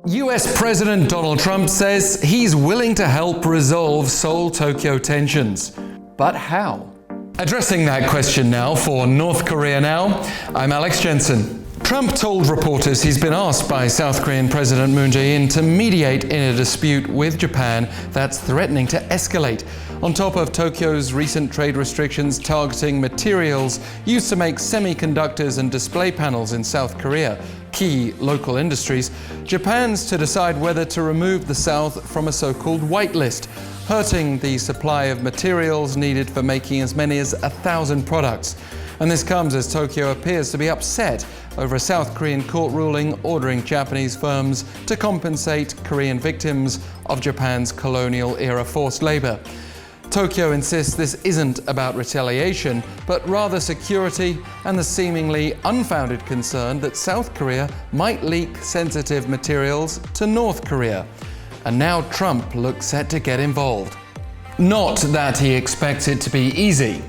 US President Donald Trump says he's willing to help resolve Seoul-Tokyo tensions. But how? Addressing that question now for North Korea Now, I'm Alex Jensen. Trump told reporters he's been asked by South Korean President Moon Jae-in to mediate in a dispute with Japan that's threatening to escalate, on top of Tokyo's recent trade restrictions targeting materials used to make semiconductors and display panels in South Korea, key local industries. Japan's to decide whether to remove the South from a so-called whitelist, hurting the supply of materials needed for making as many as 1,000 products. And this comes as Tokyo appears to be upset over a South Korean court ruling ordering Japanese firms to compensate Korean victims of Japan's colonial-era forced labor. Tokyo insists this isn't about retaliation, but rather security and the seemingly unfounded concern that South Korea might leak sensitive materials to North Korea. And now Trump looks set to get involved. Not that he expects it to be easy.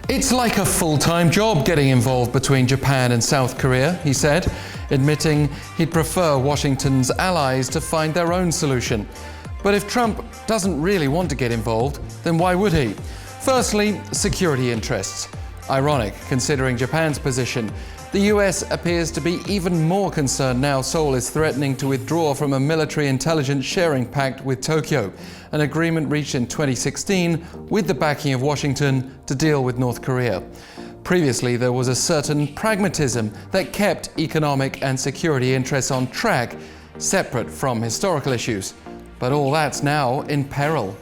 It's like a full-time job getting involved between Japan and South Korea, he said, admitting he'd prefer Washington's allies to find their own solution. But if Trump doesn't really want to get involved, then why would he? Firstly, security interests. Ironic, considering Japan's position. The US appears to be even more concerned now Seoul is threatening to withdraw from a military intelligence sharing pact with Tokyo, an agreement reached in 2016 with the backing of Washington to deal with North Korea. Previously, there was a certain pragmatism that kept economic and security interests on track, separate from historical issues. But all that's now in peril.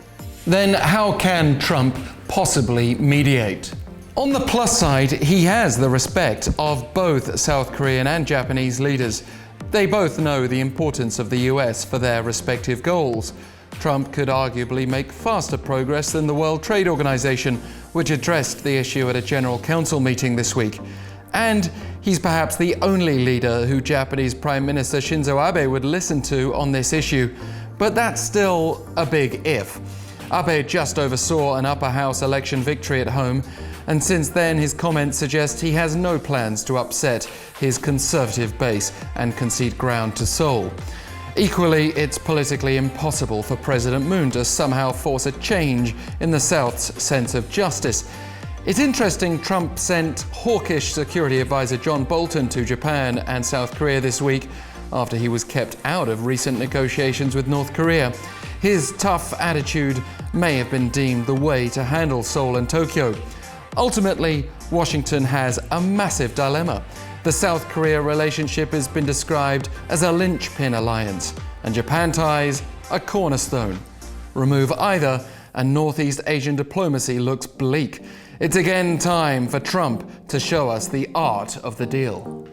Then how can Trump possibly mediate? On the plus side, he has the respect of both South Korean and Japanese leaders. They both know the importance of the US for their respective goals. Trump could arguably make faster progress than the World Trade Organization, which addressed the issue at a General Council meeting this week. And he's perhaps the only leader who Japanese Prime Minister Shinzo Abe would listen to on this issue. But that's still a big if. Abe just oversaw an upper house election victory at home, and since then his comments suggest he has no plans to upset his conservative base and concede ground to Seoul. Equally, it's politically impossible for President Moon to somehow force a change in the South's sense of justice. It's interesting Trump sent hawkish security advisor John Bolton to Japan and South Korea this week after he was kept out of recent negotiations with North Korea. His tough attitude may have been deemed the way to handle Seoul and Tokyo. Ultimately, Washington has a massive dilemma. The South Korea relationship has been described as a linchpin alliance, and Japan ties a cornerstone. Remove either, and Northeast Asian diplomacy looks bleak. It's again time for Trump to show us the art of the deal.